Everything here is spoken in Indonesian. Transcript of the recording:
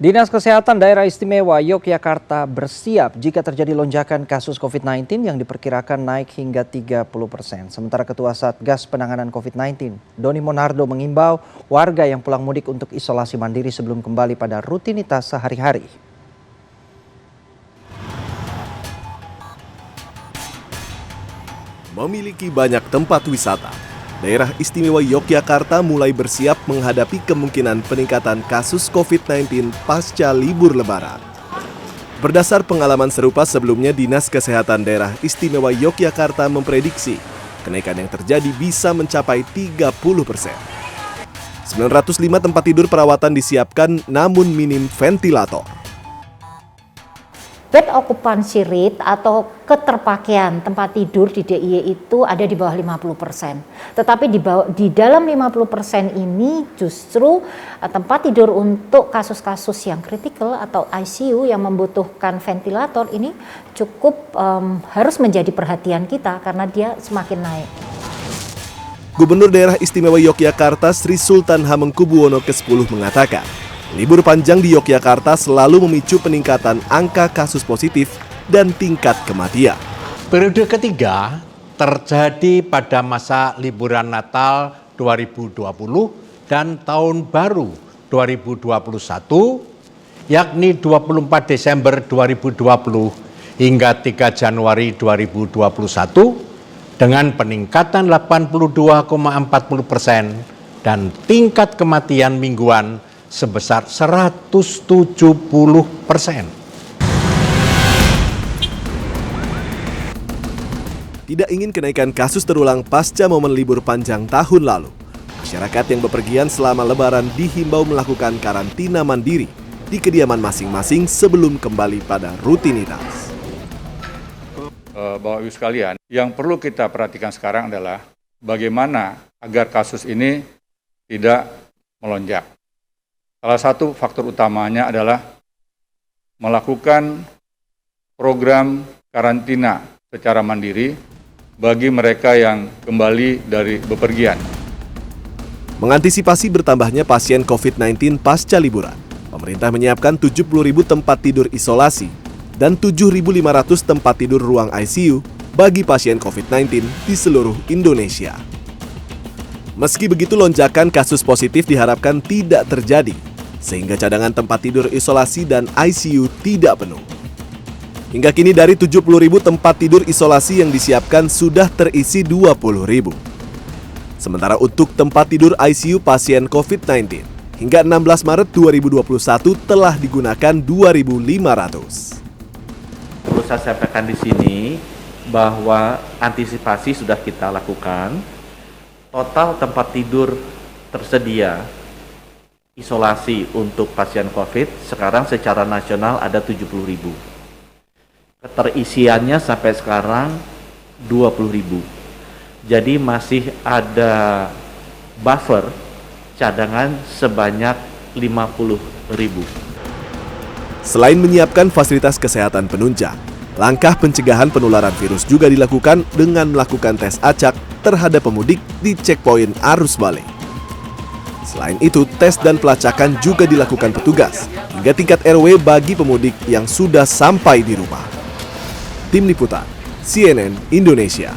Dinas Kesehatan Daerah Istimewa Yogyakarta bersiap jika terjadi lonjakan kasus COVID-19 yang diperkirakan naik hingga 30%. Sementara Ketua Satgas Penanganan COVID-19, Doni Monardo mengimbau warga yang pulang mudik untuk isolasi mandiri sebelum kembali pada rutinitas sehari-hari. Memiliki banyak tempat wisata, Daerah Istimewa Yogyakarta mulai bersiap menghadapi kemungkinan peningkatan kasus COVID-19 pasca libur Lebaran. Berdasar pengalaman serupa sebelumnya, Dinas Kesehatan Daerah Istimewa Yogyakarta memprediksi kenaikan yang terjadi bisa mencapai 30%. 905 tempat tidur perawatan disiapkan namun minim ventilator. Bed occupancy rate atau keterpakaian tempat tidur di DIY itu ada di bawah 50%. Tetapi di dalam 50% ini justru tempat tidur untuk kasus-kasus yang kritikal atau ICU yang membutuhkan ventilator ini cukup harus menjadi perhatian kita karena dia semakin naik. Gubernur Daerah Istimewa Yogyakarta Sri Sultan Hamengkubuwono ke-10 mengatakan, libur panjang di Yogyakarta selalu memicu peningkatan angka kasus positif dan tingkat kematian. Periode ketiga terjadi pada masa liburan Natal 2020 dan Tahun Baru 2021, yakni 24 Desember 2020 hingga 3 Januari 2021, dengan peningkatan 82,40% dan tingkat kematian mingguan sebesar 170%. Tidak ingin kenaikan kasus terulang pasca momen libur panjang tahun lalu, masyarakat yang bepergian selama Lebaran dihimbau melakukan karantina mandiri di kediaman masing-masing sebelum kembali pada rutinitas. Bapak Ibu sekalian, yang perlu kita perhatikan sekarang adalah bagaimana agar kasus ini tidak melonjak. Salah satu faktor utamanya adalah melakukan program karantina secara mandiri bagi mereka yang kembali dari bepergian. Mengantisipasi bertambahnya pasien COVID-19 pasca liburan, pemerintah menyiapkan 70.000 tempat tidur isolasi dan 7.500 tempat tidur ruang ICU bagi pasien COVID-19 di seluruh Indonesia. Meski begitu, lonjakan kasus positif diharapkan tidak terjadi, sehingga cadangan tempat tidur isolasi dan ICU tidak penuh. Hingga kini dari 70.000 tempat tidur isolasi yang disiapkan sudah terisi 20.000. Sementara untuk tempat tidur ICU pasien COVID-19, hingga 16 Maret 2021 telah digunakan 2.500. Perlu saya sampaikan di sini bahwa antisipasi sudah kita lakukan. Total tempat tidur tersedia isolasi untuk pasien COVID sekarang secara nasional ada 70.000. Keterisiannya sampai sekarang 20.000. Jadi masih ada buffer cadangan sebanyak 50.000. Selain menyiapkan fasilitas kesehatan penunjang, langkah pencegahan penularan virus juga dilakukan dengan melakukan tes acak terhadap pemudik di checkpoint arus balik. Selain itu, tes dan pelacakan juga dilakukan petugas hingga tingkat RW bagi pemudik yang sudah sampai di rumah. Tim Liputan, CNN Indonesia.